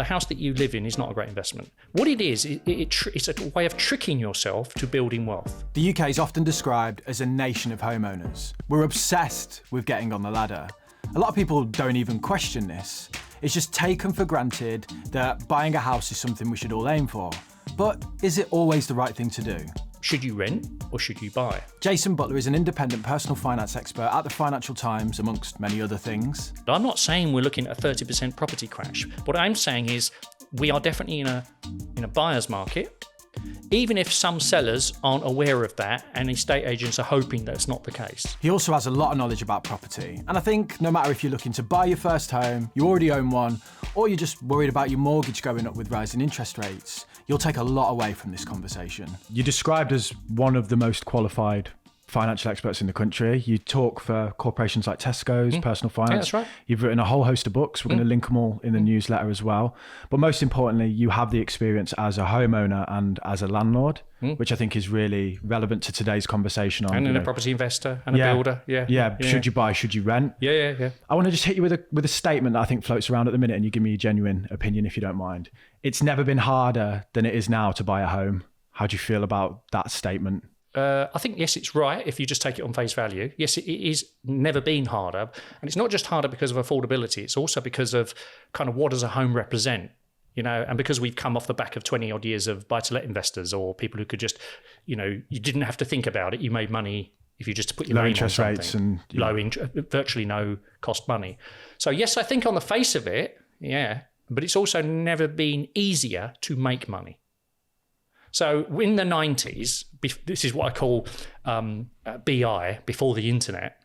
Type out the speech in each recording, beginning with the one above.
the house that you live in is not a great investment. What it is, it's a way of tricking yourself to building wealth. The UK is often described as a nation of homeowners. We're obsessed with getting on the ladder. A lot of people don't even question this. It's just taken for granted that buying a house is something we should all aim for. But is it always the right thing to do? Should you rent or should you buy? Jason Butler is an independent personal finance expert at the Financial Times, amongst many other things. I'm not saying we're looking at a 30% property crash. What I'm saying is we are definitely in a buyer's market, even if some sellers aren't aware of that and estate agents are hoping that's not the case. He also has a lot of knowledge about property. And I think no matter if you're looking to buy your first home, you already own one, or you're just worried about your mortgage going up with rising interest rates, you'll take a lot away from this conversation. You're described as one of the most qualified financial experts in the country. You talk for corporations like Tesco's, Personal Finance. Yeah, that's right. You've written a whole host of books. We're going to link them all in the newsletter as well. But most importantly, you have the experience as a homeowner and as a landlord, which I think is really relevant to today's conversation on. And a property investor and a builder. Yeah. Should you buy? Should you rent? Yeah. I want to just hit you with a statement that I think floats around at the minute, and you give me your genuine opinion if you don't mind. It's never been harder than it is now to buy a home. How do you feel about that statement? I think, yes, it's right if you just take it on face value. Yes, it is never been harder. And it's not just harder because of affordability. It's also because of kind of what does a home represent, and because we've come off the back of 20 odd years of buy-to-let investors or people who could just, you didn't have to think about it. You made money if you just put your low name interest on rates something. and Virtually no cost money. So yes, I think on the face of it, yeah, but it's also never been easier to make money. So in the 90s, this is what I call BI, before the internet,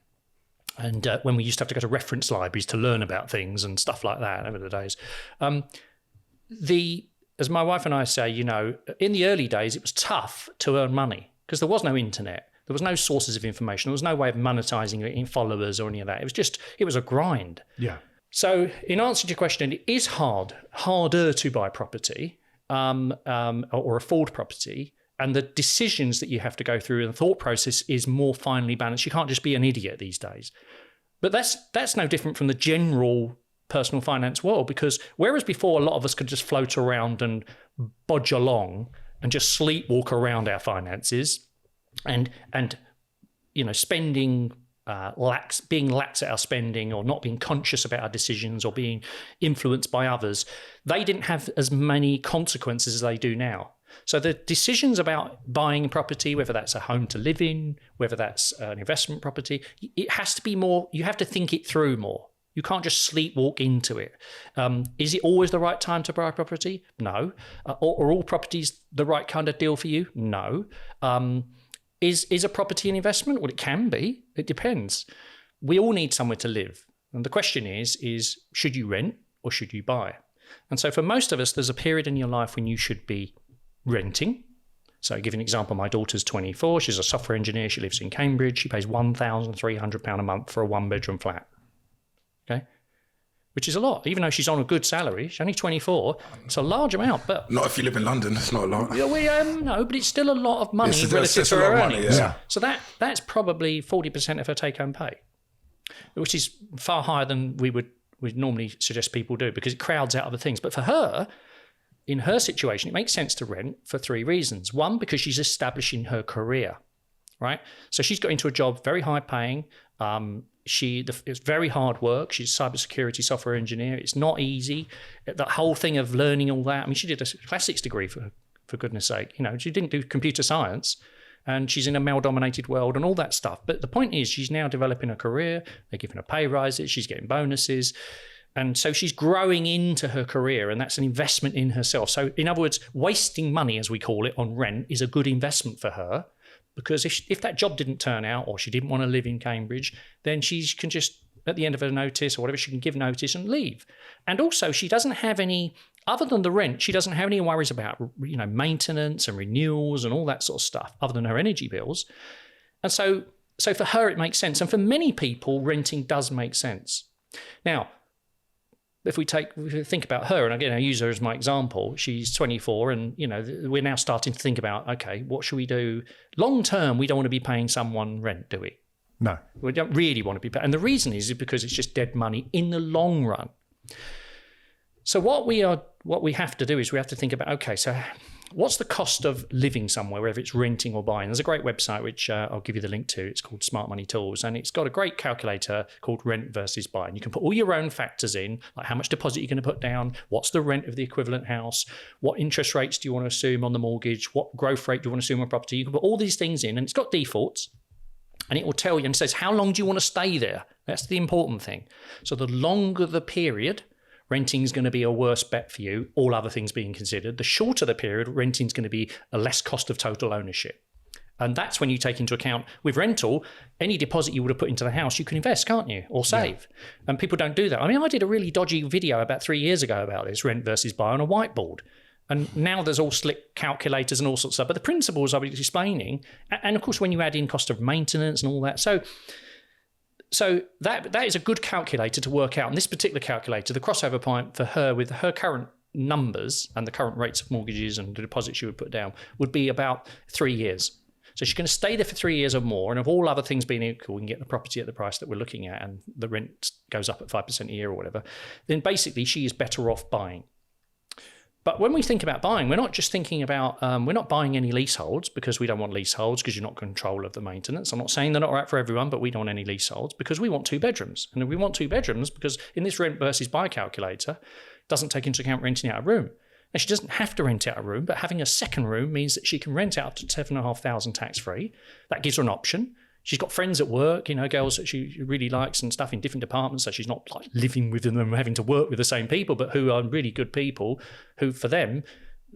and when we used to have to go to reference libraries to learn about things and stuff like that over the days. As my wife and I say, in the early days, it was tough to earn money because there was no internet. There was no sources of information. There was no way of monetizing it in followers or any of that. It was a grind. Yeah. So in answer to your question, it is harder to buy property. Or afford property, and the decisions that you have to go through and the thought process is more finely balanced. You can't just be an idiot these days. But that's no different from the general personal finance world, because whereas before a lot of us could just float around and bodge along and just sleepwalk around our finances and spending being lax at our spending or not being conscious about our decisions or being influenced by others, they didn't have as many consequences as they do now. So the decisions about buying property, whether that's a home to live in, whether that's an investment property, it has to be more, you have to think it through more. You can't just sleepwalk into it. Is it always the right time to buy property? No. Are all properties the right kind of deal for you? No. Is a property an investment? Well, it can be. It depends. We all need somewhere to live. And the question is should you rent or should you buy? And so for most of us, there's a period in your life when you should be renting. So I'll give you an example. My daughter's 24. She's a software engineer. She lives in Cambridge. She pays £1,300 a month for a one-bedroom flat. Okay? Which is a lot, even though she's on a good salary. She's only 24. It's a large amount, but... Not if you live in London, it's not a lot. No, but it's still a lot of money relative to her earnings. Yeah. So that's probably 40% of her take-home pay, which is far higher than we'd normally suggest people do because it crowds out other things. But for her, in her situation, it makes sense to rent for three reasons. One, because she's establishing her career, right? So she's got into a job, very high paying, it's very hard work. She's a cybersecurity software engineer. It's not easy. The whole thing of learning all that. I mean, she did a classics degree for goodness sake. She didn't do computer science, and she's in a male-dominated world and all that stuff. But the point is, she's now developing a career. They're giving her pay rises. She's getting bonuses. And so she's growing into her career, and that's an investment in herself. So in other words, wasting money, as we call it, on rent is a good investment for her. Because if that job didn't turn out or she didn't want to live in Cambridge, then she can just, at the end of her notice or whatever, she can give notice and leave. And also she doesn't have any, other than the rent, she doesn't have any worries about, maintenance and renewals and all that sort of stuff, other than her energy bills. And so for her, it makes sense. And for many people, renting does make sense. Now, if we think about her, and again, I use her as my example, she's 24 and, we're now starting to think about, okay, what should we do? Long term, we don't want to be paying someone rent, do we? No. We don't really want to be paying. And the reason is because it's just dead money in the long run. So what we have to do is we have to think about, okay, so what's the cost of living somewhere, whether it's renting or buying? There's a great website, which I'll give you the link to. It's called Smart Money Tools, and it's got a great calculator called rent versus buy. And you can put all your own factors in, like how much deposit you're going to put down, what's the rent of the equivalent house, what interest rates do you want to assume on the mortgage, what growth rate do you want to assume on property. You can put all these things in, and it's got defaults, and it will tell you and says, how long do you want to stay there? That's the important thing. So the longer the period, renting is going to be a worse bet for you, all other things being considered. The shorter the period, renting is going to be a less cost of total ownership. And that's when you take into account, with rental, any deposit you would have put into the house, you can invest, can't you? Or save. Yeah. And people don't do that. I mean, I did a really dodgy video about 3 years ago about this, rent versus buy, on a whiteboard. And now there's all slick calculators and all sorts of stuff. But the principles I was explaining, and of course, when you add in cost of maintenance and all that. So that is a good calculator to work out. And this particular calculator, the crossover point for her with her current numbers and the current rates of mortgages and the deposits she would put down would be about 3 years. So she's going to stay there for 3 years or more. And if all other things being equal, we can get the property at the price that we're looking at and the rent goes up at 5% a year or whatever, then basically she is better off buying. But when we think about buying, we're not just thinking about, we're not buying any leaseholds because we don't want leaseholds because you're not in control of the maintenance. I'm not saying they're not right for everyone, but we don't want any leaseholds because we want 2 bedrooms. And we want 2 bedrooms because in this rent versus buy calculator, it doesn't take into account renting out a room. Now, she doesn't have to rent out a room, but having a second room means that she can rent out to $7,500 tax-free. That gives her an option. She's got friends at work, girls that she really likes and stuff in different departments. So she's not like living with them, having to work with the same people, but who are really good people who, for them,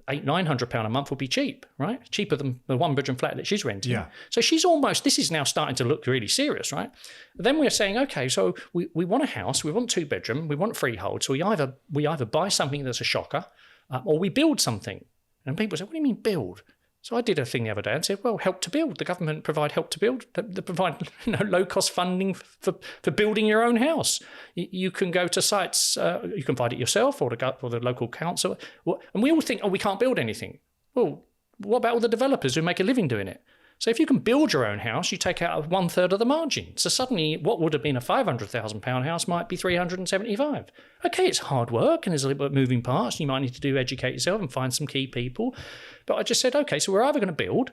£800-900 a month would be cheap, right? Cheaper than the 1-bedroom flat that she's renting. Yeah. So she's almost, this is now starting to look really serious, right? Then we're saying, okay, so we want a house, we want 2-bedroom, we want freehold. So we either buy something that's a shocker or we build something. And people say, what do you mean build? So I did a thing the other day and said, well, help to build. The government provide help to build. They provide low-cost funding for building your own house. You can go to sites, you can find it yourself or the local council. And we all think, we can't build anything. Well, what about all the developers who make a living doing it? So if you can build your own house, you take out 1/3 of the margin. So suddenly what would have been a £500,000 house might be 375. Okay, it's hard work and there's a little bit of moving parts. You might need to educate yourself and find some key people. But I just said, okay, so we're either going to build.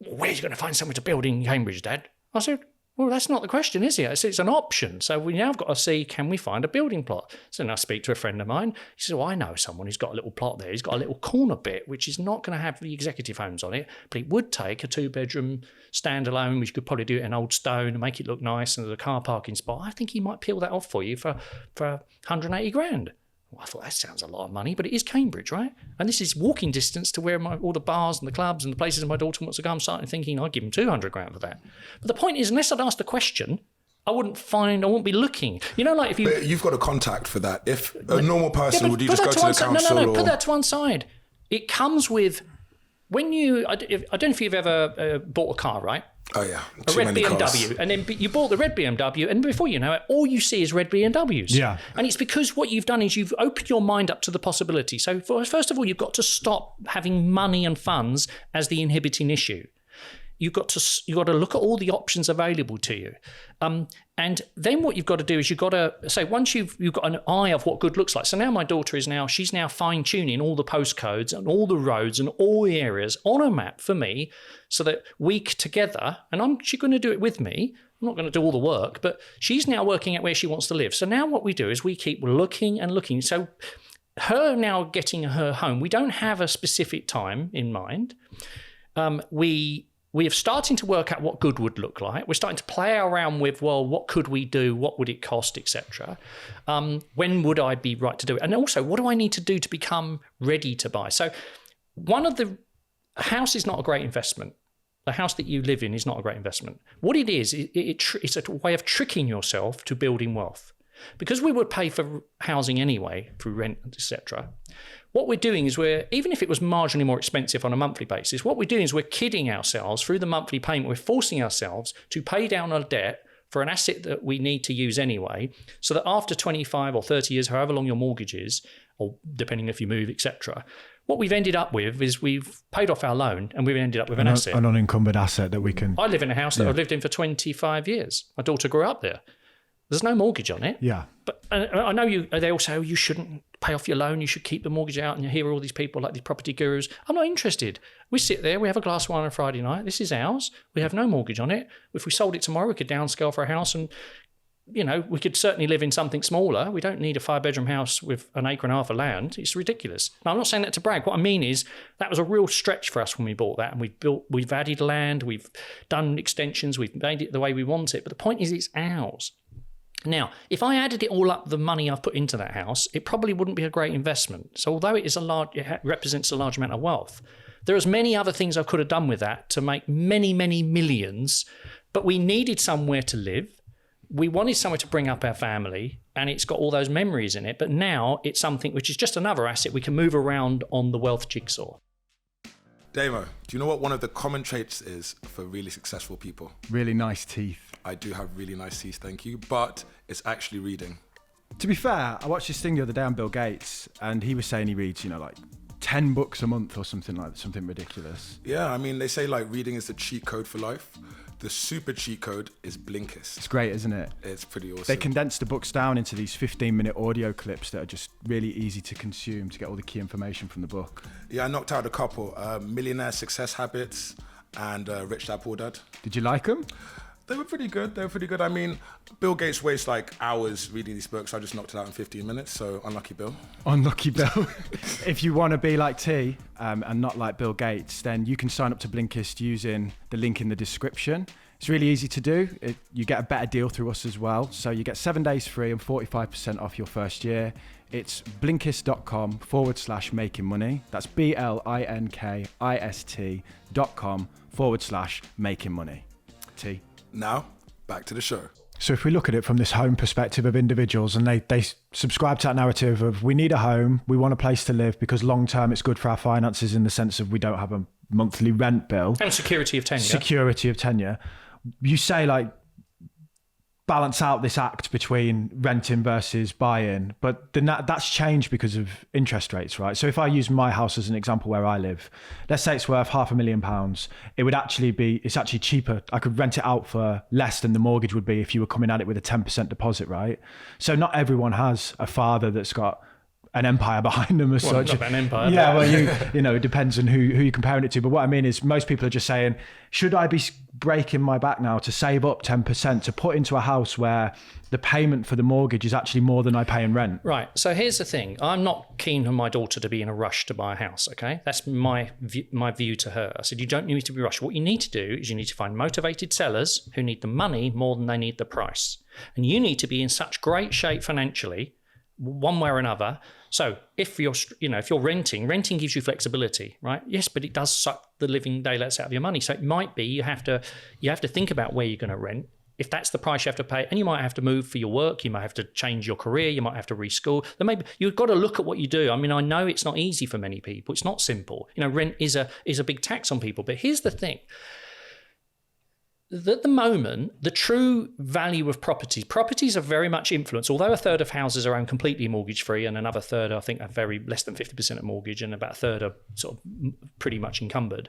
Where are you going to find somewhere to build in Cambridge, Dad? I said, well, that's not the question, is it? It's an option. So we now have got to see, can we find a building plot? So then I speak to a friend of mine. He says, I know someone who's got a little plot there. He's got a little corner bit, which is not going to have the executive homes on it, but it would take a 2-bedroom standalone, which you could probably do it in old stone and make it look nice, and there's a car parking spot. I think he might peel that off for you for 180 grand. Well, I thought that sounds a lot of money, but it is Cambridge, right? And this is walking distance to where all the bars and the clubs and the places my daughter wants to go. I'm starting thinking I'd give him 200 grand for that. But the point is, unless I'd asked the question, I wouldn't be looking. Like if you've got a contact for that. If a normal person, would you just go to the council? No, put that to one side. It comes with, when I don't know if you've ever bought a car, right? Oh yeah, a red BMW, cars. And then you bought the red BMW, and before you know it, all you see is red BMWs. Yeah, and it's because what you've done is you've opened your mind up to the possibility. So first of all, you've got to stop having money and funds as the inhibiting issue. You've got to look at all the options available to you, and then what you've got to do is you've got to say, once you've got an eye of what good looks like. So now my daughter she's now fine tuning all the postcodes and all the roads and all the areas on a map for me, so that we together, and she's going to do it with me. I'm not going to do all the work, but she's now working out where she wants to live. So now what we do is we keep looking and looking. So her now getting her home, we don't have a specific time in mind. We are starting to work out what good would look like. We're starting to play around with, well, what could we do? What would it cost, etc. When would I be right to do it? And also, what do I need to do to become ready to buy? So a house is not a great investment. The house that you live in is not a great investment. What it is, it's a way of tricking yourself to building wealth. Because we would pay for housing anyway through rent, etc. What we're doing is even if it was marginally more expensive on a monthly basis, what we're doing is we're kidding ourselves through the monthly payment. We're forcing ourselves to pay down our debt for an asset that we need to use anyway, so that after 25 or 30 years, however long your mortgage is, or depending if you move, etc., what we've ended up with is we've paid off our loan and we've ended up with an asset. An unencumbered asset that we can... I live in a house that I've lived in for 25 years. My daughter grew up there. There's no mortgage on it. Yeah. But I know they all say, oh, you shouldn't pay off your loan, you should keep the mortgage out, and you hear all these people like these property gurus. I'm not interested. We sit there, we have a glass of wine on a Friday night. This is ours. We have no mortgage on it. If we sold it tomorrow, we could downscale for a house and, we could certainly live in something smaller. We don't need a 5-bedroom house with an acre and a half of land. It's ridiculous. Now, I'm not saying that to brag. What I mean is that was a real stretch for us when we bought that, and we've added land, we've done extensions, we've made it the way we want it. But the point is, it's ours. Now, if I added it all up, the money I've put into that house, it probably wouldn't be a great investment. So although it represents a large amount of wealth, there's many other things I could have done with that to make many, many millions. But we needed somewhere to live. We wanted somewhere to bring up our family, and it's got all those memories in it. But now it's something which is just another asset we can move around on the wealth jigsaw. Damo, do you know what one of the common traits is for really successful people? Really nice teeth. I do have really nice teeth, thank you, but it's actually reading. To be fair, I watched this thing the other day on Bill Gates, and he was saying he reads, like 10 books a month or something ridiculous. Yeah, I mean, they say like reading is the cheat code for life. The super cheat code is Blinkist. It's great, isn't it? It's pretty awesome. They condense the books down into these 15-minute audio clips that are just really easy to consume to get all the key information from the book. Yeah, I knocked out a couple. Millionaire Success Habits and Rich Dad Poor Dad. Did you like them? They were pretty good. I mean, Bill Gates wastes like hours reading these books. I just knocked it out in 15 minutes, so unlucky Bill. Unlucky Bill. If you want to be like T and not like Bill Gates, then you can sign up to Blinkist using the link in the description. It's really easy to do. You get a better deal through us as well. So you get 7 days free and 45% off your first year. It's blinkist.com/making money. That's blinkist.com/making money. T. Now, back to the show. So if we look at it from this home perspective of individuals, and they subscribe to that narrative of we need a home, we want a place to live because long term it's good for our finances in the sense of we don't have a monthly rent bill. And security of tenure. You say like balance out this act between renting versus buying, but then that's changed because of interest rates, right? So if I use my house as an example where I live, let's say it's worth £500,000, it's actually cheaper. I could rent it out for less than the mortgage would be if you were coming at it with a 10% deposit, right? So not everyone has a father that's got an empire behind them as such. Not an empire. Yeah, well, it depends on who you're comparing it to. But what I mean is most people are just saying, should I be breaking my back now to save up 10% to put into a house where the payment for the mortgage is actually more than I pay in rent? Right. So here's the thing. I'm not keen for my daughter to be in a rush to buy a house, okay? That's my view to her. I said, you don't need to be rushed. What you need to do is you need to find motivated sellers who need the money more than they need the price. And you need to be in such great shape financially, one way or another. So if you're renting gives you flexibility, right? Yes, but it does suck the living daylights out of your money. So it might be you have to think about where you're going to rent. If that's the price you have to pay, and you might have to move for your work, you might have to change your career, you might have to reschool. Then maybe you've got to look at what you do. I mean, I know it's not easy for many people. It's not simple. Rent is a big tax on people. But here's the thing. At the moment, the true value of properties are very much influenced, although a third of houses are owned completely mortgage-free and another third, I think, are very less than 50% of mortgage and about a third are sort of pretty much encumbered.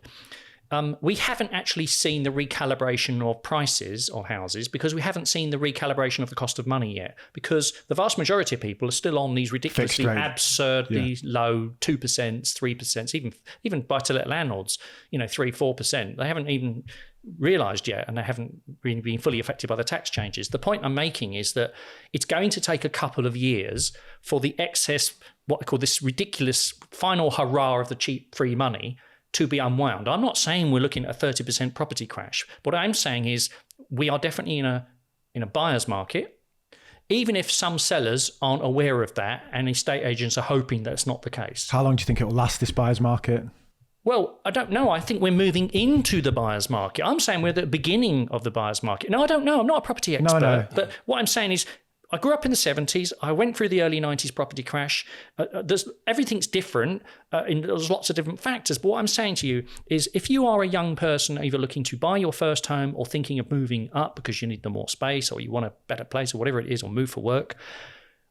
We haven't actually seen the recalibration of prices of houses because we haven't seen the recalibration of the cost of money yet, because the vast majority of people are still on these ridiculously absurdly low 2%, 3%, even buy-to-let landlords, 3-4%. They haven't even realised yet, and they haven't really been fully affected by the tax changes. The point I'm making is that it's going to take a couple of years for the excess, what I call this ridiculous final hurrah of the cheap free money to be unwound. I'm not saying we're looking at a 30% property crash. What I'm saying is we are definitely in a buyer's market, even if some sellers aren't aware of that and estate agents are hoping that's not the case. How long do you think it will last, this buyer's market? Well, I don't know. I think we're moving into the buyer's market. I'm saying we're at the beginning of the buyer's market. No, I don't know. I'm not a property expert. No. But what I'm saying is I grew up in the 70s. I went through the early 90s property crash. Everything's different. There's lots of different factors. But what I'm saying to you is if you are a young person either looking to buy your first home or thinking of moving up because you need the more space or you want a better place or whatever it is, or move for work,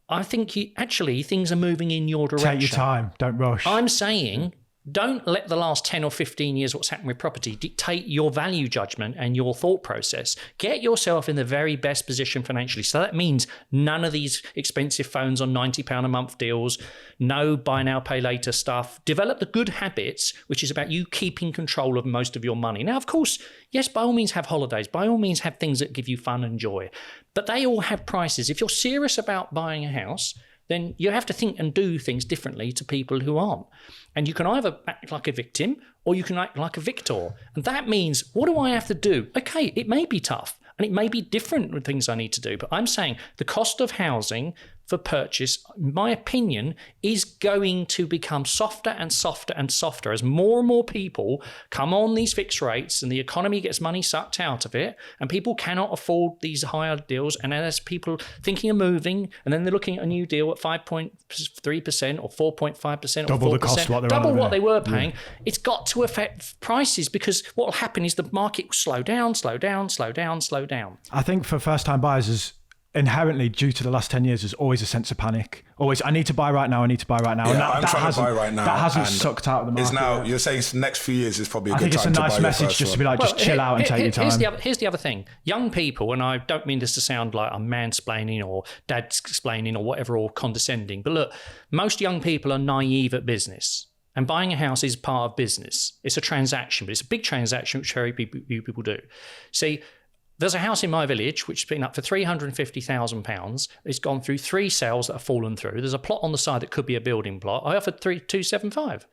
I think things are moving in your direction. Take your time. Don't rush. I'm saying Don't let the last 10 or 15 years what's happened with property dictate your value judgment and your thought process. Get yourself in the very best position financially. So that means none of these expensive phones on £90 a month deals, no buy now, pay later stuff. Develop the good habits, which is about you keeping control of most of your money. Now, of course, yes, by all means have holidays. By all means have things that give you fun and joy. But they all have prices. If you're serious about buying a house, then you have to think and do things differently to people who aren't. And you can either act like a victim or you can act like a victor. And that means, what do I have to do? Okay, it may be tough and it may be different with things I need to do, but I'm saying the cost of housing for purchase, in my opinion, is going to become softer and softer and softer as more and more people come on these fixed rates and the economy gets money sucked out of it and people cannot afford these higher deals. And as people thinking of moving and then they're looking at a new deal at 5.3% or 4.5% or 4%, double the cost what they're double on what they were paying, it's got to affect prices because what will happen is the market will slow down. I think for first-time buyers, is inherently due to the last 10 years, there's always a sense of panic. Always, I need to buy right now. Yeah, and I'm trying to buy right now. That hasn't sucked out of the market. Is now, you're saying next few years is probably a good time to buy. I think it's a nice message just to be like, just chill out and take your time. Here's the other thing. Young people, and I don't mean this to sound like I'm mansplaining or dad's-explaining or whatever, or condescending, but look, most young people are naive at business. And buying a house is part of business. It's a transaction, but it's a big transaction, which very few people do. See, there's a house in my village which has been up for £350,000. It's gone through 3 sales that have fallen through. There's a plot on the side that could be a building plot. I offered 275.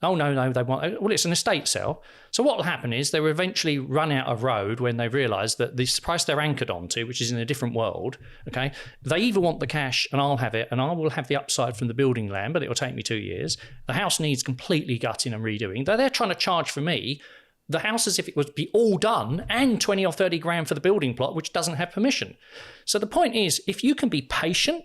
Oh, no, they want... Well, it's an estate sale. So what will happen is they will eventually run out of road when they realise that this price they're anchored onto, which is in a different world, okay, they either want the cash and I'll have it and I will have the upside from the building land, but it will take me 2 years. The house needs completely gutting and redoing. They're trying to charge for me the house as if it would be all done and 20 or 30 grand for the building plot, which doesn't have permission. So the point is, if you can be patient,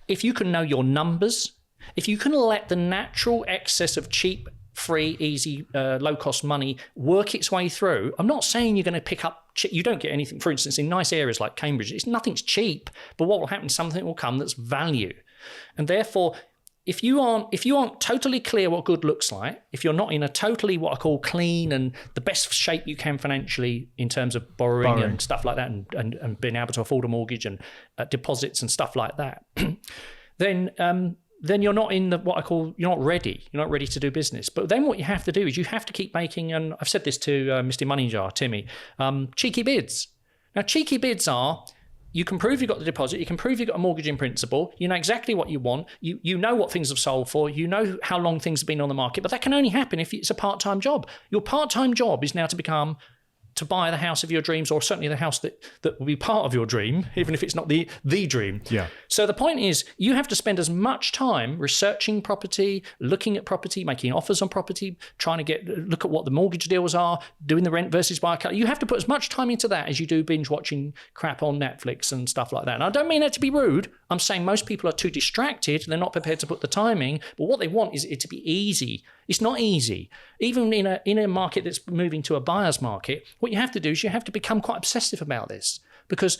if you can know your numbers, if you can let the natural excess of cheap, free, easy, low-cost money work its way through, I'm not saying you're going to pick up, you don't get anything, for instance, in nice areas like Cambridge, nothing's cheap, but what will happen, something will come that's value. And therefore, if you aren't totally clear what good looks like, if you're not in a totally what I call clean and the best shape you can financially in terms of borrowing. And stuff like that and being able to afford a mortgage and deposits and stuff like that, then you're not in the what I call, you're not ready to do business. But then what you have to do is you have to keep making, and I've said this to Mr. Money Jar, Timmy, cheeky bids. Now, cheeky bids are, you can prove you've got the deposit, you can prove you've got a mortgage in principle, you know exactly what you want, you know what things have sold for, you know how long things have been on the market, but that can only happen if it's a part-time job. Your part-time job is now to buy the house of your dreams, or certainly the house that will be part of your dream, even if it's not the dream. Yeah. So the point is, you have to spend as much time researching property, looking at property, making offers on property, trying to look at what the mortgage deals are, doing the rent versus buy. You have to put as much time into that as you do binge watching crap on Netflix and stuff like that. And I don't mean that to be rude. I'm saying most people are too distracted. They're not prepared to put the timing. But what they want is it to be easy. It's not easy. Even in a market that's moving to a buyer's market, what you have to do is you have to become quite obsessive about this, because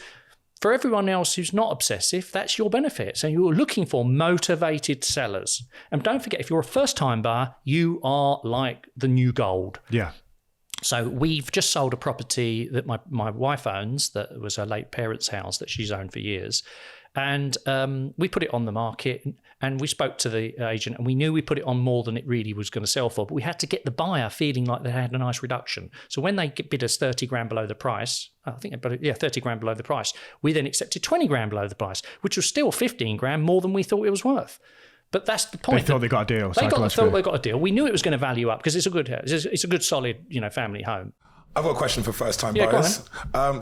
for everyone else who's not obsessive, that's your benefit. So you're looking for motivated sellers. And don't forget, if you're a first-time buyer, you are like the new gold. Yeah. So we've just sold a property that my wife owns, that was her late parents' house that she's owned for years. And we put it on the market and we spoke to the agent and we knew we put it on more than it really was going to sell for, but we had to get the buyer feeling like they had a nice reduction. So when they bid us 30 grand below the price, 30 grand below the price, we then accepted 20 grand below the price, which was still 15 grand more than we thought it was worth. But that's the point. They thought they got a deal. They thought they got a deal. We knew it was going to value up because it's a good solid, family home. I've got a question for first-time buyers.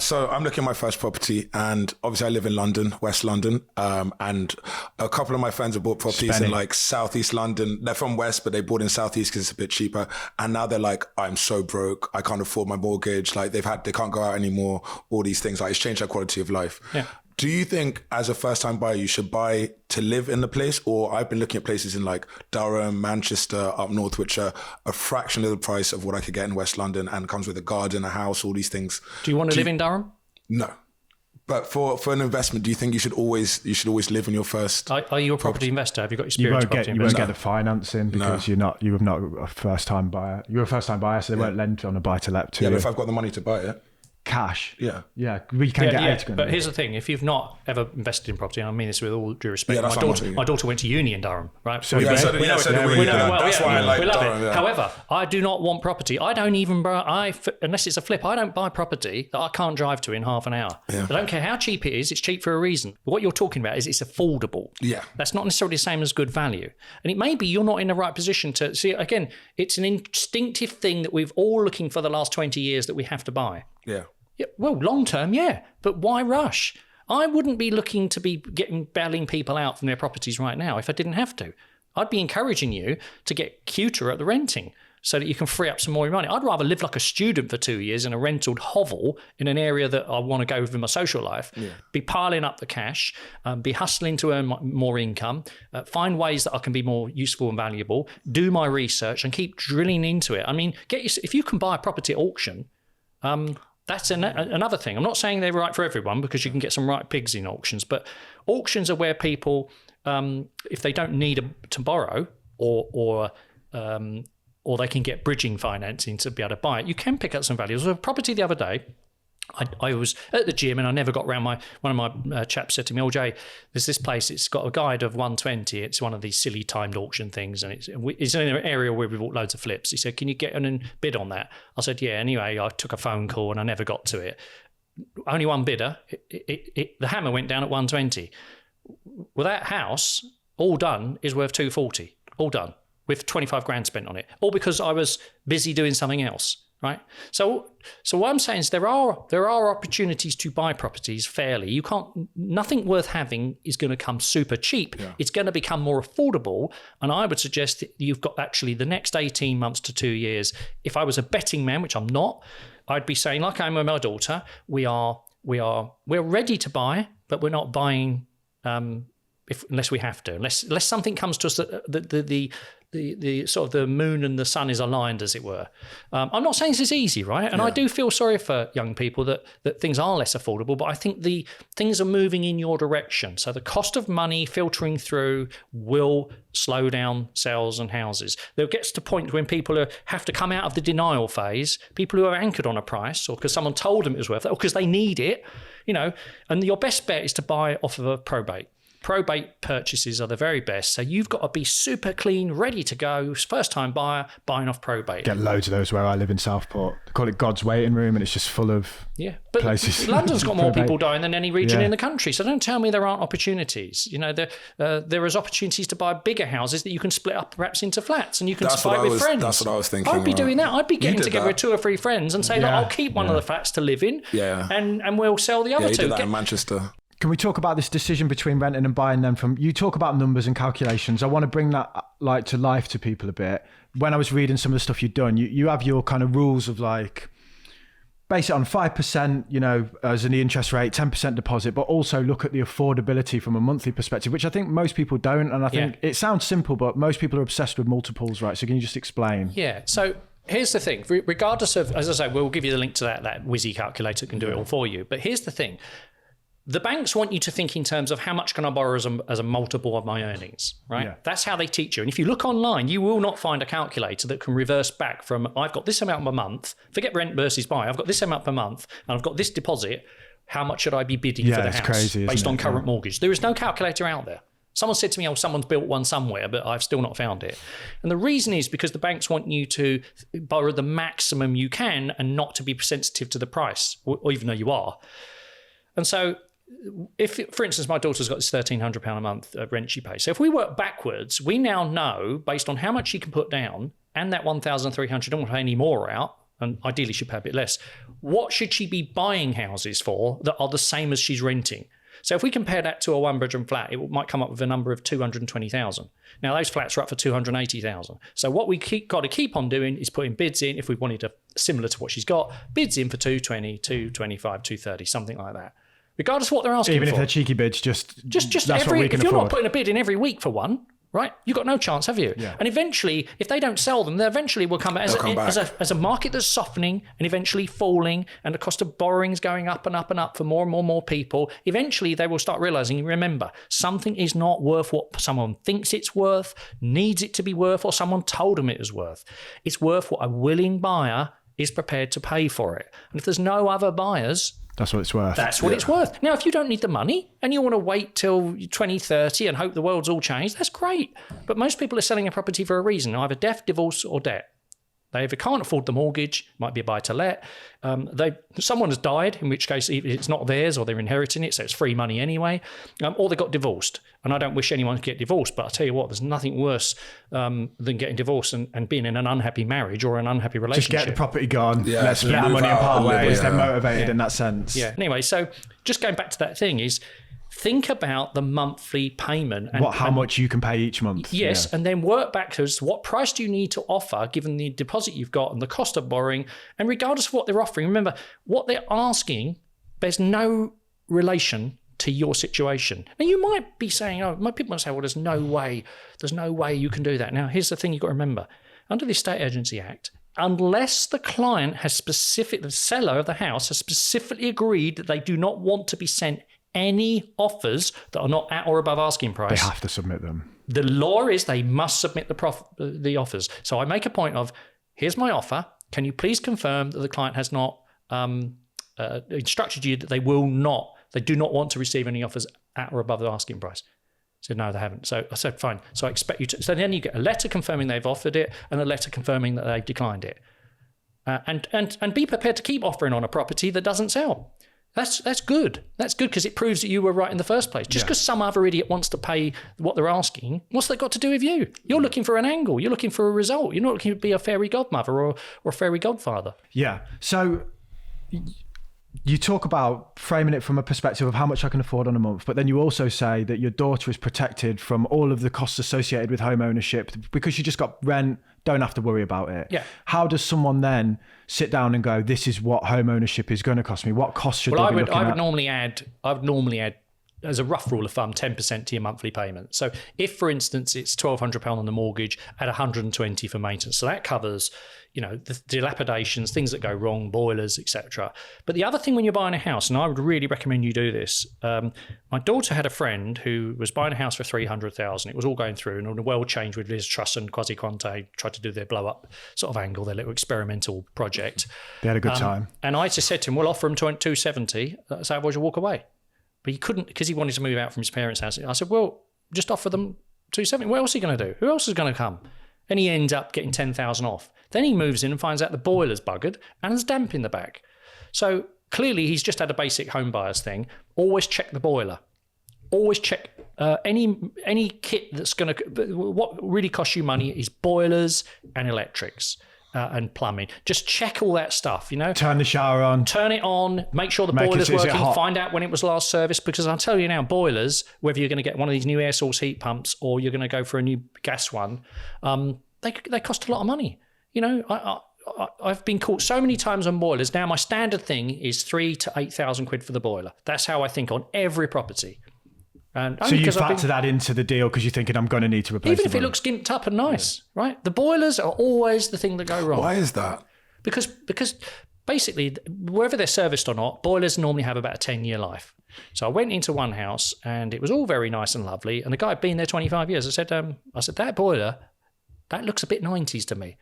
So I'm looking at my first property, and obviously I live in London, West London, and a couple of my friends have bought properties in like Southeast London. They're from West, but they bought in Southeast because it's a bit cheaper. And now they're like, I'm so broke, I can't afford my mortgage. Like they can't go out anymore. All these things, like it's changed their quality of life. Yeah. Do you think as a first-time buyer, you should buy to live in the place? Or I've been looking at places in like Durham, Manchester, up north, which are a fraction of the price of what I could get in West London and comes with a garden, a house, all these things. Do you want to live in Durham? No. But for an investment, do you think you should always live in your first? Are you a property investor? Have you got You experience? won't get the financing because you're not a first time buyer. You're a first time buyer, so they won't lend on a buy to let to you. Yeah, but if I've got the money to buy it. Cash. Yeah. We can get 8 grand. But here's the thing: if you've not ever invested in property, and I mean this with all due respect, Yeah, my daughter went to uni in Durham, right? So we yeah, know so it well. That's why I like we love Durham, it. yeah. However, I do not want property. I don't even buy. Unless it's a flip, I don't buy property that I can't drive to in half an hour. Yeah. I don't care how cheap it is. It's cheap for a reason. But what you're talking about is it's affordable. Yeah. That's not necessarily the same as good value. And it may be you're not in the right position to see. Again, it's an instinctive thing that we've all looking for the last 20 years that we have to buy. Yeah. Yeah, well, long term, yeah, but why rush? I wouldn't be looking to be bailing people out from their properties right now if I didn't have to. I'd be encouraging you to get cuter at the renting so that you can free up some more money. I'd rather live like a student for 2 years in a rental hovel in an area that I want to go with in my social life, be piling up the cash, be hustling to earn more income, find ways that I can be more useful and valuable, do my research and keep drilling into it. I mean, if you can buy a property at auction, that's another thing. I'm not saying they're right for everyone because you can get some right pigs in auctions, but auctions are where people, if they don't need to borrow or they can get bridging financing to be able to buy it, you can pick up some value. There was a property the other day. I was at the gym and I never got around. One of my chaps said to me, "Oh Jay, there's this place. It's got a guide of 120. It's one of these silly timed auction things, and it's in an area where we bought loads of flips." He said, "Can you get a bid on that?" I said, "Yeah." Anyway, I took a phone call and I never got to it. Only one bidder. The hammer went down at 120. Well, that house, all done, is worth 240. All done with 25 grand spent on it, all because I was busy doing something else. Right. So what I'm saying is there are opportunities to buy properties fairly. Nothing worth having is going to come super cheap. Yeah. It's going to become more affordable. And I would suggest that you've got actually the next 18 months to 2 years. If I was a betting man, which I'm not, I'd be saying, like I'm with my daughter, we're ready to buy, but we're not buying unless we have to, unless something comes to us that the sort of the moon and the sun is aligned, as it were. I'm not saying this is easy, right? And I do feel sorry for young people that things are less affordable, but I think the things are moving in your direction. So the cost of money filtering through will slow down sales and houses. There gets to a point when people have to come out of the denial phase, people who are anchored on a price or because someone told them it was worth it or because they need it, and your best bet is to buy off of a probate. Probate purchases are the very best. So you've got to be super clean, ready to go. First time buyer, buying off probate. Get loads of those where I live in Southport. They call it God's waiting room and it's just full of places. London's got more people dying than any region in the country. So don't tell me there aren't opportunities. There is opportunities to buy bigger houses that you can split up perhaps into flats and you can buy with friends. That's what I was thinking. I'd be doing that. I'd be getting together with 2 or 3 friends and say, look, I'll keep one of the flats to live in and we'll sell the other 2. Yeah, you did that in Manchester. Can we talk about this decision between renting and buying then? You talk about numbers and calculations. I want to bring that to life to people a bit. When I was reading some of the stuff you've done, you have your kind of rules of base it on 5%, as an interest rate, 10% deposit, but also look at the affordability from a monthly perspective, which I think most people don't. And I think it sounds simple, but most people are obsessed with multiples, right? So can you just explain? Yeah. So here's the thing. Regardless of, as I say, we'll give you the link to that Whizzy calculator that can do it all for you. But here's the thing. The banks want you to think in terms of how much can I borrow as a multiple of my earnings, right? Yeah. That's how they teach you. And if you look online, you will not find a calculator that can reverse back from, I've got this amount per month, forget rent versus buy, I've got this amount per month, and I've got this deposit, how much should I be bidding for the house crazy, based on current mortgage? There is no calculator out there. Someone said to me, someone's built one somewhere, but I've still not found it. And the reason is because the banks want you to borrow the maximum you can and not to be sensitive to the price, or even though you are. And so, if, for instance, my daughter's got this £1,300 a month rent she pays. So if we work backwards, we now know, based on how much she can put down and that $1,300, don't want to pay any more out, and ideally should pay a bit less, what should she be buying houses for that are the same as she's renting? So if we compare that to a one-bedroom flat, it might come up with a number of 220,000. Now, those flats are up for 280,000. So what we got to keep on doing is putting bids in, if we wanted to, similar to what she's got, bids in for 220, 225, 230, something like that. Regardless of what they're asking for. Even if they're cheeky bids, just if that's what we can you're afford. not putting a bid in every week for one, right? You've got no chance, have you? Yeah. And eventually, if they don't sell them, they eventually will come back as a market that's softening and eventually falling, and the cost of borrowing is going up and up and up for more and more people. Eventually, they will start realizing, remember, something is not worth what someone thinks it's worth, needs it to be worth, or someone told them it is worth. It's worth what a willing buyer is prepared to pay for it. And if there's no other buyers, That's what it's worth. that's what it's worth. Now, if you don't need the money and you want to wait till 2030 and hope the world's all changed, that's great. But most people are selling a property for a reason, either death, divorce, or debt. They either can't afford the mortgage, might be a buy-to-let. Someone has died, in which case it's not theirs or they're inheriting it, so it's free money anyway. Or they got divorced. And I don't wish anyone to get divorced, but I'll tell you what, there's nothing worse than getting divorced and being in an unhappy marriage or an unhappy relationship. Just get the property gone. Yeah, Let's split the money and part ways. They're motivated in that sense. Yeah. Anyway, so just going back to that thing is, think about the monthly payment. And How much you can pay each month. Yes, and then work backwards. What price do you need to offer given the deposit you've got and the cost of borrowing? And regardless of what they're offering, remember, what they're asking bears no relation to your situation. Now, you might be saying, people might say, well, there's no way you can do that. Now, here's the thing you've got to remember. Under the Estate Agency Act, unless the client the seller of the house has specifically agreed that they do not want to be sent any offers that are not at or above asking price, They have to submit them. the law is they must submit the offers. So I make a point of, here's my offer. Can you please confirm that the client has not instructed you that they do not want to receive any offers at or above the asking price? I said, no, they haven't. So I said, fine. So I expect you to. So then you get a letter confirming they've offered it and a letter confirming that they've declined it. And be prepared to keep offering on a property that doesn't sell. That's good. That's good because it proves that you were right in the first place. Just because some other idiot wants to pay what they're asking, what's that got to do with you? You're looking for an angle. You're looking for a result. You're not looking to be a fairy godmother or a fairy godfather. Yeah. So you talk about framing it from a perspective of how much I can afford on a month, but then you also say that your daughter is protected from all of the costs associated with home ownership because you just got rent, don't have to worry about it. Yeah. How does someone then sit down and go, this is what home ownership is going to cost me? What costs should they be looking at? I would normally add, as a rough rule of thumb, 10% to your monthly payment. So if, for instance, it's £1,200 on the mortgage, add 120 for maintenance. So that covers, the dilapidations, things that go wrong, boilers, etc. But the other thing when you're buying a house, and I would really recommend you do this. My daughter had a friend who was buying a house for $300,000. It was all going through, and the world changed with Liz Truss and Kwasi Kwarteng tried to do their blow up sort of angle, their little experimental project. They had a good time. And I just said to him, "We'll offer him 270. So otherwise you'll walk away." But he couldn't because he wanted to move out from his parents' house. I said, well, just offer them 270. What else are you going to do? Who else is going to come? And he ends up getting 10,000 off. Then he moves in and finds out the boiler's buggered and there's damp in the back. So clearly he's just had a basic home buyers thing. Always check the boiler. Always check any kit that's going to... What really costs you money is boilers and electrics. And plumbing. Just check all that stuff, Turn the shower on. Turn it on, make sure the boiler's working, find out when it was last serviced, because I'll tell you now, boilers, whether you're going to get one of these new air source heat pumps or you're going to go for a new gas one, they cost a lot of money. I've been caught so many times on boilers. Now my standard thing is 3,000 to 8,000 quid for the boiler. That's how I think on every property. And so you factor that into the deal because you're thinking I'm going to need to replace even if it looks gimped up and nice, right? The boilers are always the thing that go wrong. Why is that? Because basically, whether they're serviced or not, boilers normally have about a 10-year life. So I went into one house and it was all very nice and lovely. And the guy had been there 25 years. I said, that boiler, that looks a bit 90s to me.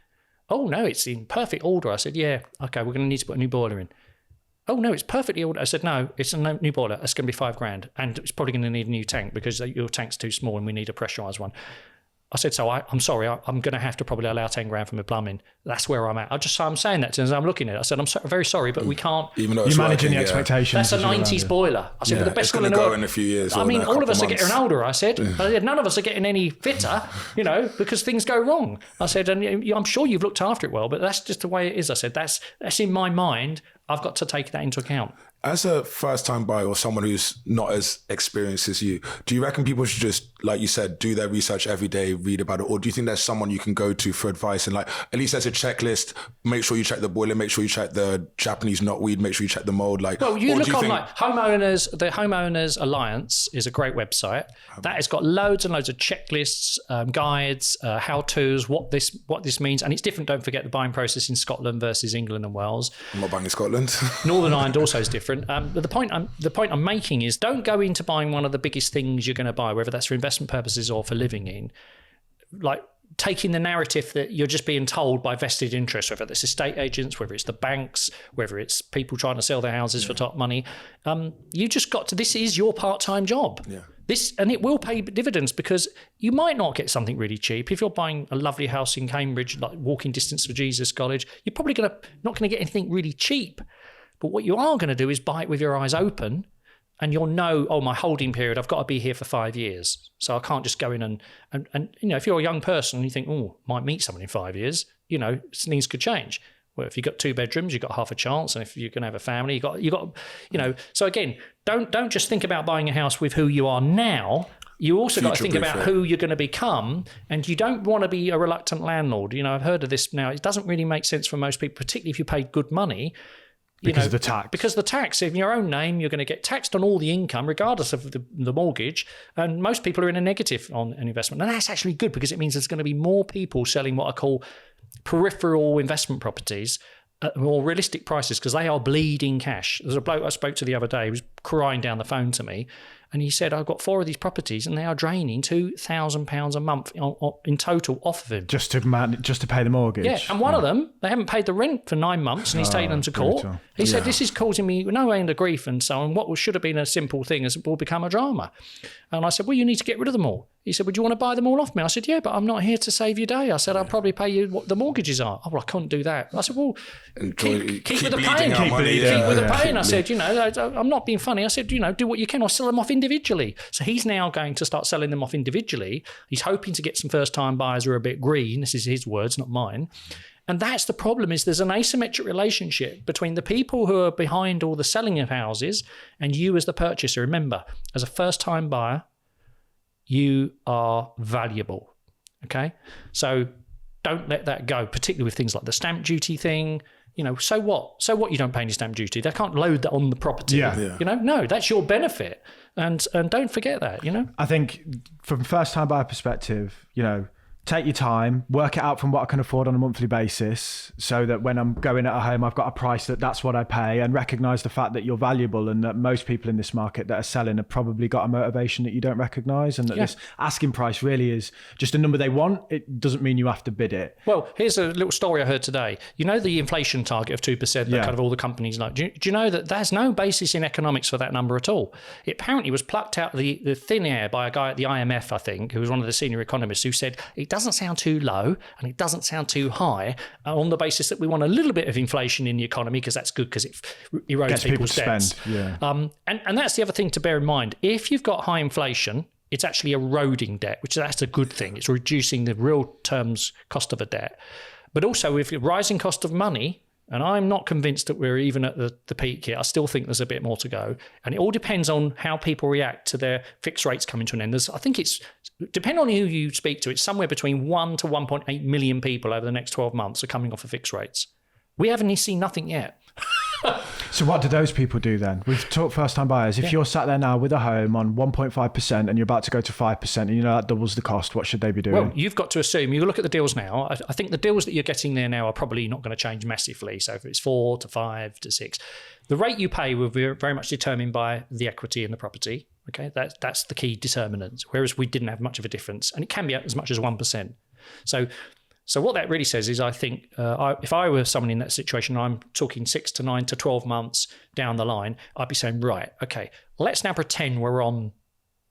Oh, no, it's in perfect order. I said, yeah, okay, we're going to need to put a new boiler in. Oh, no, it's perfectly ordered. I said, no, it's a new boiler. It's going to be $5,000. And it's probably going to need a new tank because your tank's too small and we need a pressurised one. I said, so I'm sorry, I'm going to have to probably allow $10,000 for my plumbing. That's where I'm at. I'm saying that to him as I'm looking at it. I said, I'm very sorry, but we can't. Even though you're managing the expectations. That's a 90s boiler. I said, but the best one in the world. world. In a few years. I mean, all of us are getting older, I said. None of us are getting any fitter, because things go wrong. I said, and I'm sure you've looked after it well, but that's just the way it is. I said, that's in my mind. I've got to take that into account. As a first-time buyer or someone who's not as experienced as you, do you reckon people should just, like you said, do their research every day, read about it? Or do you think there's someone you can go to for advice and like, at least there's a checklist, make sure you check the boiler, make sure you check the Japanese knotweed, make sure you check the mold? Like, well, you look on like homeowners, the Homeowners Alliance is a great website. That has got loads and loads of checklists, guides, how-tos, what this means. And it's different, don't forget, the buying process in Scotland versus England and Wales. I'm not buying in Scotland. Northern Ireland also is different. But the point I'm making is, don't go into buying one of the biggest things you're going to buy, whether that's for investment purposes or for living in, like taking the narrative that you're just being told by vested interests, whether it's estate agents, whether it's the banks, whether it's people trying to sell their houses for top money. You just got to, this is your part-time job. Yeah. And it will pay dividends, because you might not get something really cheap. If you're buying a lovely house in Cambridge, like walking distance for Jesus College, you're probably not going to get anything really cheap. But what you are going to do is buy it with your eyes open, and you'll know, oh, my holding period, I've got to be here for 5 years. So I can't just go in and you know, if you're a young person and you think, oh, might meet someone in 5 years, you know, things could change. Well, if you've got 2 bedrooms, you've got half a chance. And if you're going to have a family, you got, you know. So again, don't just think about buying a house with who you are now. You also got to think about who you're going to become, and you don't want to be a reluctant landlord. You know, I've heard of this now. It doesn't really make sense for most people, particularly if you paid good money. Because of the tax. Because the tax, in your own name, you're going to get taxed on all the income, regardless of the mortgage. And most people are in a negative on an investment. And that's actually good, because it means there's going to be more people selling what I call peripheral investment properties at more realistic prices, because they are bleeding cash. There's a bloke I spoke to the other day who was crying down the phone to me. And he said, I've got 4 of these properties and they are draining £2,000 a month in total off of him. Just to pay the mortgage? Yeah, and one of them, they haven't paid the rent for 9 months, and he's taken them to court. Brutal. He said, this is causing me no end of grief and so on. What should have been a simple thing has all become a drama. And I said, well, you need to get rid of them all. He said, would you want to buy them all off me? I said, yeah, but I'm not here to save your day. I said, I'll probably pay you what the mortgages are. Oh, well, I can't do that. I said, well, keep with the pain. Keep with the pain. I said, you know, I'm not being funny. I said, you know, do what you can or sell them off individually. So he's now going to start selling them off individually. He's hoping to get some first-time buyers who are a bit green. This is his words, not mine. And that's the problem, is there's an asymmetric relationship between the people who are behind all the selling of houses and you as the purchaser. Remember, as a first-time buyer, you are valuable, okay? So don't let that go, particularly with things like the stamp duty thing. You know, so what? So what, you don't pay any stamp duty? They can't load that on the property. Yeah. You know, no, that's your benefit. And don't forget that, you know? I think from first-time buyer perspective, you know, take your time, work it out from what I can afford on a monthly basis, so that when I'm going at a home, I've got a price that's what I pay, and recognise the fact that you're valuable, and that most people in this market that are selling have probably got a motivation that you don't recognise, and that this asking price really is just a number they want. It doesn't mean you have to bid it. Well, here's a little story I heard today. You know the inflation target of 2% that kind of all the companies like. Do you know that there's no basis in economics for that number at all? It apparently was plucked out of the thin air by a guy at the IMF, I think, who was one of the senior economists, who said it doesn't sound too low and it doesn't sound too high, on the basis that we want a little bit of inflation in the economy, because that's good, because it erodes people's debts. And that's the other thing to bear in mind. If you've got high inflation, it's actually eroding debt, that's a good thing. It's reducing the real terms cost of a debt. But also with rising cost of money, and I'm not convinced that we're even at the peak here. I still think there's a bit more to go. And it all depends on how people react to their fixed rates coming to an end. I think it's, depending on who you speak to, it's somewhere between 1 to 1.8 million people over the next 12 months are coming off of fixed rates. We haven't seen nothing yet. So what do those people do then? We've talked first-time buyers. If you're sat there now with a home on 1.5% and you're about to go to 5% and you know that doubles the cost, what should they be doing? Well, you've got to assume, you look at the deals now, I think the deals that you're getting there now are probably not going to change massively. So if it's 4 to 5 to 6, the rate you pay will be very much determined by the equity in the property. Okay, that's the key determinant, whereas we didn't have much of a difference, and it can be as much as 1%. So what that really says is, I think if I were someone in that situation, I'm talking 6 to 9 to 12 months down the line, I'd be saying, right, okay, let's now pretend we're on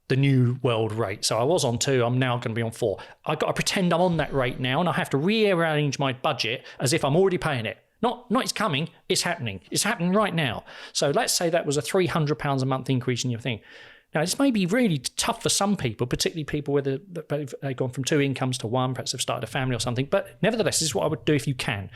the new world rate. So I was on 2, I'm now going to be on 4. I've got to pretend I'm on that rate now, and I have to rearrange my budget as if I'm already paying it. Not it's coming, it's happening. It's happening right now. So let's say that was a £300 a month increase in your thing. Now, this may be really tough for some people, particularly people where they've gone from 2 incomes to 1, perhaps they've started a family or something. But nevertheless, this is what I would do if you can.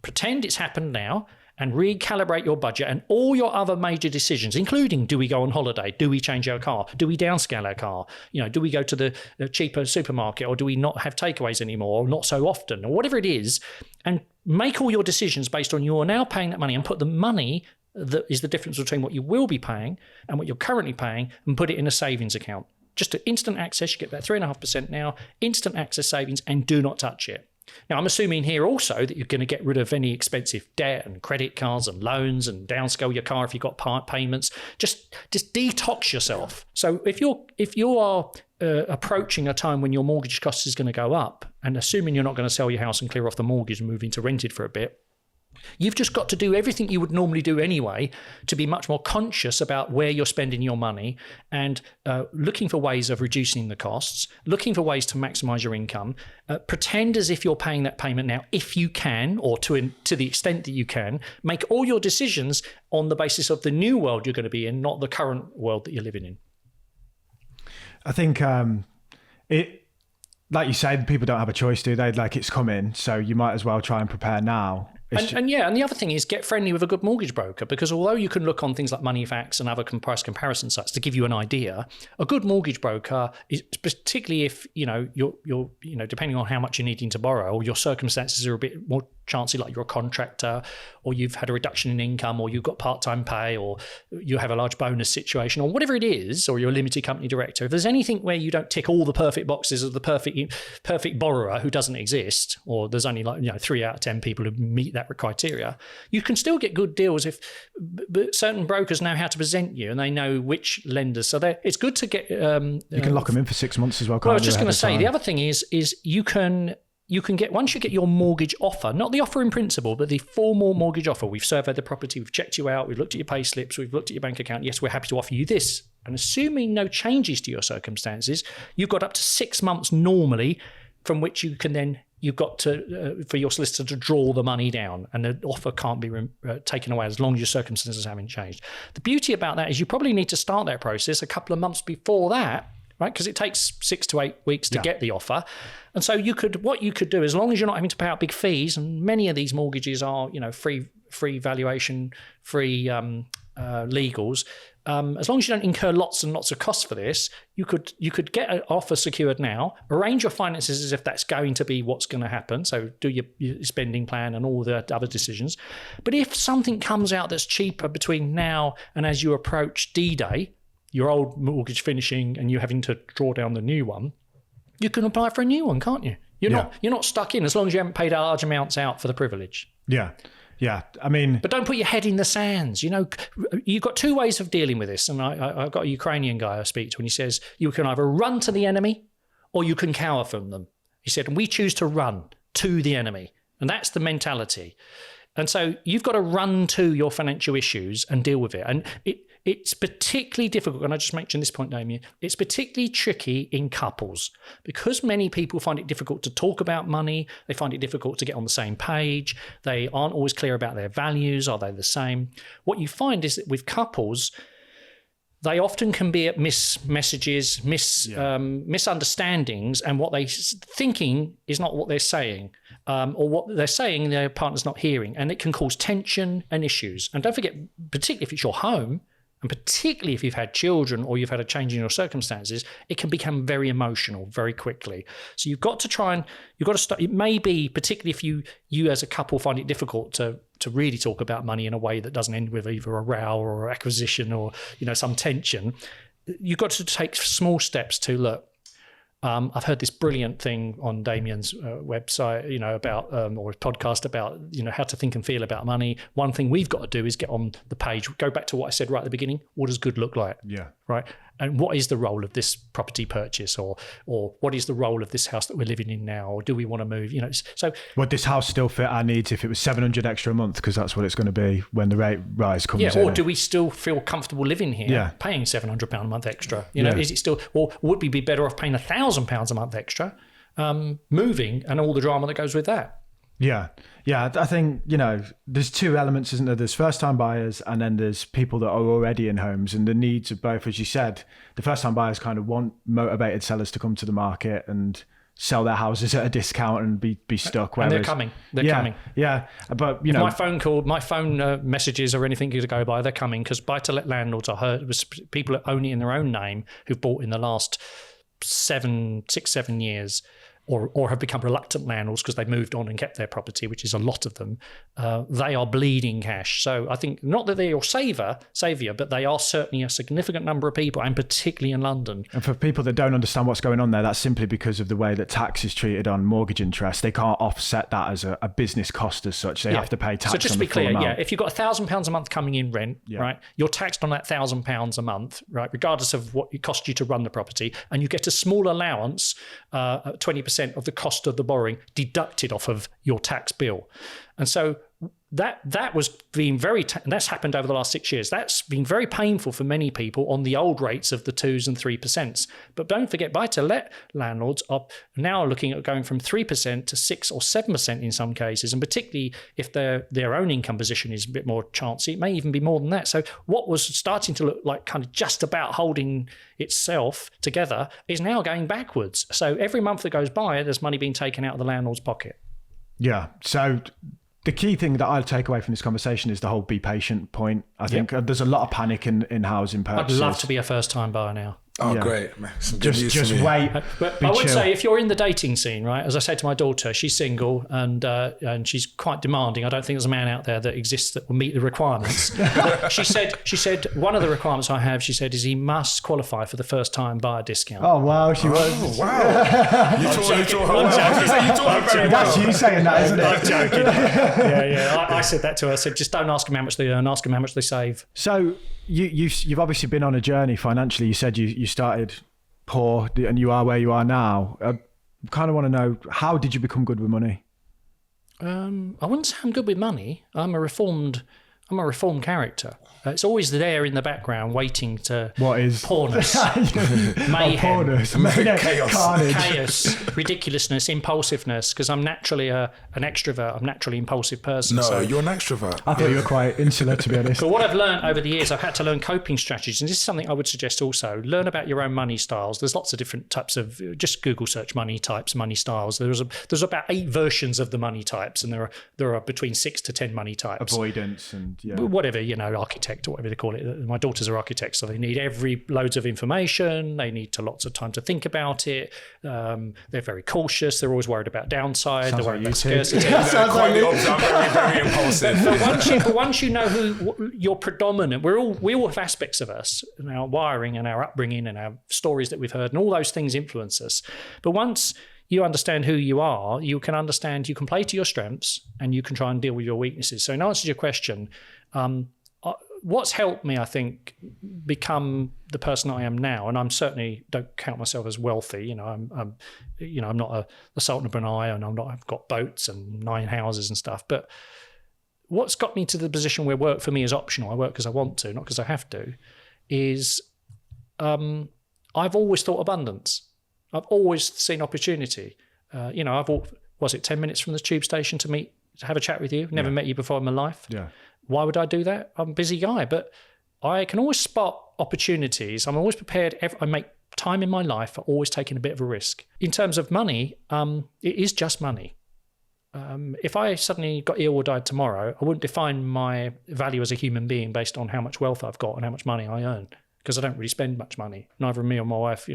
Pretend it's happened now, and recalibrate your budget and all your other major decisions, including do we go on holiday? Do we change our car? Do we downscale our car? Do we go to the cheaper supermarket, or do we not have takeaways anymore, or not so often, or whatever it is, and make all your decisions based on you're now paying that money, and put the money that is the difference between what you will be paying and what you're currently paying, and put it in a savings account. Just to instant access, you get about 3.5% now, instant access savings, and do not touch it. Now, I'm assuming here also that you're going to get rid of any expensive debt and credit cards and loans and downscale your car if you've got part payments. Just detox yourself. So if you are approaching a time when your mortgage cost is going to go up, and assuming you're not going to sell your house and clear off the mortgage and move into rented for a bit, you've just got to do everything you would normally do anyway to be much more conscious about where you're spending your money, and looking for ways of reducing the costs, looking for ways to maximize your income. Pretend as if you're paying that payment now, if you can, or to the extent that you can. Make all your decisions on the basis of the new world you're going to be in, not the current world that you're living in. I think like you said, people don't have a choice, do they? Like, it's coming, so you might as well try and prepare now. And the other thing is get friendly with a good mortgage broker, because although you can look on things like Moneyfacts and other price comparison sites to give you an idea, a good mortgage broker is, particularly if you're depending on how much you're needing to borrow, or your circumstances are a bit more chancy, like you're a contractor, or you've had a reduction in income, or you've got part-time pay, or you have a large bonus situation, or whatever it is, or you're a limited company director. If there's anything where you don't tick all the perfect boxes of the perfect borrower who doesn't exist, or there's only 3 out of 10 people who meet that criteria, you can still get good deals if certain brokers know how to present you, and they know which lenders. So it's good to get. You can lock them in for 6 months as well. Well, I was just going to say, the other thing is you can get, once you get your mortgage offer, not the offer in principle, but the formal mortgage offer. We've surveyed the property, we've checked you out, we've looked at your pay slips, we've looked at your bank account. Yes, we're happy to offer you this. And assuming no changes to your circumstances, you've got up to 6 months normally from which you can then, you've got to, for your solicitor to draw the money down, and the offer can't be taken away as long as your circumstances haven't changed. The beauty about that is you probably need to start that process a couple of months before that, right? Because it takes 6 to 8 weeks to get the offer. And so what you could do, as long as you're not having to pay out big fees, and many of these mortgages are, free valuation, free legals, as long as you don't incur lots and lots of costs for this, you could get an offer secured now, arrange your finances as if that's going to be what's going to happen. So do your spending plan and all the other decisions. But if something comes out that's cheaper between now and as you approach D-Day, your old mortgage finishing and you having to draw down the new one, you can apply for a new one, can't you? You're not stuck in, as long as you haven't paid large amounts out for the privilege. Yeah. I mean, but don't put your head in the sands. You've got 2 ways of dealing with this. And I've got a Ukrainian guy I speak to, and he says you can either run to the enemy or you can cower from them. He said, and we choose to run to the enemy, and that's the mentality. And so you've got to run to your financial issues and deal with it. And it's particularly difficult, and I just mentioned this point, Damien, it's particularly tricky in couples, because many people find it difficult to talk about money. They find it difficult to get on the same page. They aren't always clear about their values. Are they the same? What you find is that with couples, they often can be at misunderstandings, and what they're thinking is not what they're saying, or what they're saying their partner's not hearing, and it can cause tension and issues. And don't forget, particularly if it's your home, and particularly if you've had children or you've had a change in your circumstances, it can become very emotional very quickly. So you've got to start. It may be, particularly if you as a couple find it difficult to really talk about money in a way that doesn't end with either a row or acquisition or some tension. You've got to take small steps to look. I've heard this brilliant thing on Damien's website, about or podcast about how to think and feel about money. One thing we've got to do is get on the page. Go back to what I said right at the beginning. What does good look like? Yeah. Right. And what is the role of this property purchase, or what is the role of this house that we're living in now, or do we want to move? So would this house still fit our needs if it was $700 extra a month, because that's what it's going to be when the rate rise comes in? Or do we still feel comfortable living here, paying £700 a month extra? Is it still, or would we be better off paying £1,000 a month extra, moving, and all the drama that goes with that? Yeah. I think, there's 2 elements, isn't there? There's first-time buyers, and then there's people that are already in homes, and the needs of both, as you said. The first-time buyers kind of want motivated sellers to come to the market and sell their houses at a discount and be stuck. And they're coming. They're coming. Yeah, but you if know, my phone messages or anything to go by, they're coming, because buy-to-let landlords are hurt. It was people that own it in their own name who've bought in the last 7 years. Or have become reluctant landlords because they've moved on and kept their property, which is a lot of them. They are bleeding cash. So I think not that they're your saviour, but they are certainly a significant number of people, and particularly in London. And for people that don't understand what's going on there, that's simply because of the way that tax is treated on mortgage interest. They can't offset that as a business cost as such. They have to pay tax. So just on to be the full clear, amount. if you've got £1,000 a month coming in rent, right, you're taxed on that £1,000 a month, right, regardless of what it costs you to run the property, and you get a small allowance, 20% of the cost of the borrowing deducted off of your tax bill. And so that was being that's happened over the last 6 years. That's been very painful for many people on the old rates of the 2% and 3%. But don't forget, buy-to-let landlords are now looking at going from 3% to 6 or 7% in some cases, and particularly if their own income position is a bit more chancy, it may even be more than that. So what was starting to look like kind of just about holding itself together is now going backwards. So every month that goes by, there's money being taken out of the landlord's pocket. Yeah. So the key thing that I'll take away from this conversation is the whole be patient point. I think there's a lot of panic in housing purchases. I'd love to be a first-time buyer now. Oh, great. Some good news Just for me. wait. But I would say, if you're in the dating scene, right, as I said to my daughter, she's single and she's quite demanding. I don't think there's a man out there that exists that will meet the requirements. She said one of the requirements I have, she said, is he must qualify for the first-time buyer discount. Oh, wow. She was. Oh, wow. You taught her very well. That's you saying that, isn't it? I'm joking. Yeah. I said that to her. I said, just don't ask them how much they earn, ask them how much they save. So you've obviously been on a journey financially. You said you started poor and you are where you are now. I kind of want to know, how did you become good with money? I wouldn't say I'm good with money. I'm a reformed character. It's always there in the background, waiting to. What is poorness, mayhem, chaos, ridiculousness, impulsiveness? Because I'm naturally an extrovert. I'm naturally impulsive person. No, you're an extrovert. I thought you were quite insular, to be honest. But what I've learned over the years, I've had to learn coping strategies, and this is something I would suggest also. Learn about your own money styles. There's lots of different types of. Just Google search money types, money styles. There's about 8 versions of the money types, and there are between 6 to 10 money types. Avoidance and whatever, architect or whatever they call it. My daughters are architects, so they need loads of information. They need lots of time to think about it. They're very cautious. They're always worried about downside. They're worried about scarcity. I'm very impulsive. But once you know who you're predominant, we all have aspects of us, and our wiring and our upbringing and our stories that we've heard, and all those things influence us. But once you understand who you are, you can play to your strengths, and you can try and deal with your weaknesses. So in answer to your question, what's helped me, I think, become the person I am now, and I'm certainly don't count myself as wealthy. I'm not the Sultan of Brunei, and I've got boats and 9 houses and stuff. But what's got me to the position where work for me is optional, I work because I want to, not because I have to, is I've always thought abundance. I've always seen opportunity. I've walked, 10 minutes from the tube station to have a chat with you. Never met you before in my life. Yeah. Why would I do that? I'm a busy guy, but I can always spot opportunities. I'm always prepared. I make time in my life for always taking a bit of a risk. In terms of money, it is just money. If I suddenly got ill or died tomorrow, I wouldn't define my value as a human being based on how much wealth I've got and how much money I earn, because I don't really spend much money, neither me or my wife,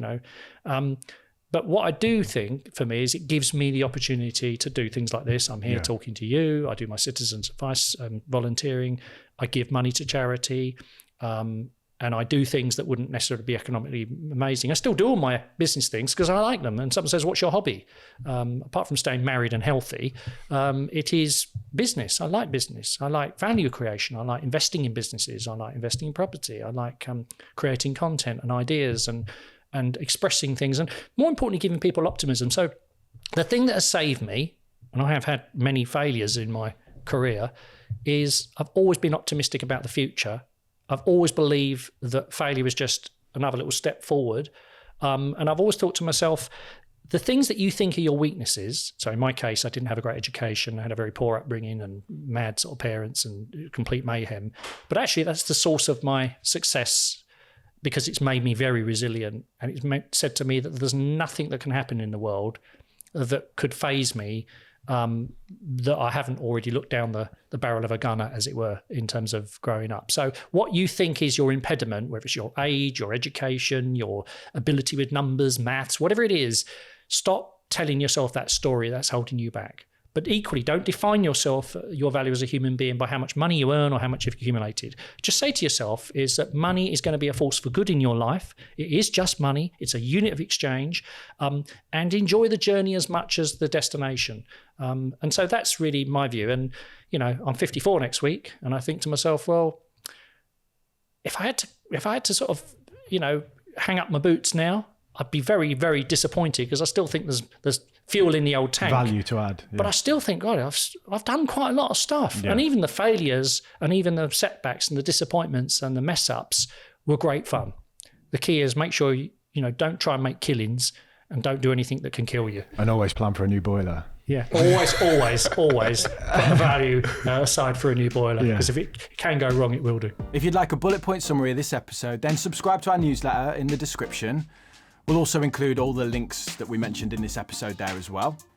But what I do think for me is it gives me the opportunity to do things like this. I'm here talking to you. I do my citizens advice, volunteering. I give money to charity. And I do things that wouldn't necessarily be economically amazing. I still do all my business things because I like them. And someone says, what's your hobby? Apart from staying married and healthy, it is business. I like business. I like value creation. I like investing in businesses. I like investing in property. I like creating content and ideas and expressing things, and more importantly, giving people optimism. So the thing that has saved me, and I have had many failures in my career, is I've always been optimistic about the future. I've always believed that failure is just another little step forward. And I've always thought to myself, the things that you think are your weaknesses, so in my case, I didn't have a great education, I had a very poor upbringing and mad sort of parents and complete mayhem. But actually that's the source of my success, because it's made me very resilient, and it's said to me that there's nothing that can happen in the world that could faze me that I haven't already looked down the barrel of a gun at, as it were, in terms of growing up. So what you think is your impediment, whether it's your age, your education, your ability with numbers, maths, whatever it is, stop telling yourself that story that's holding you back. But equally, don't define yourself, your value as a human being, by how much money you earn or how much you've accumulated. Just say to yourself is that money is going to be a force for good in your life. It is just money. It's a unit of exchange. And enjoy the journey as much as the destination. And so that's really my view. And, I'm 54 next week. And I think to myself, well, if I had to sort of, hang up my boots now, I'd be very, very disappointed, because I still think there's fuel in the old tank. Value to add. Yeah. But I still think, God, I've done quite a lot of stuff. Yeah. And even the failures and even the setbacks and the disappointments and the mess ups were great fun. The key is make sure, don't try and make killings and don't do anything that can kill you. And always plan for a new boiler. Yeah, always put a value aside for a new boiler, because if it can go wrong, it will do. If you'd like a bullet point summary of this episode, then subscribe to our newsletter in the description. We'll also include all the links that we mentioned in this episode there as well.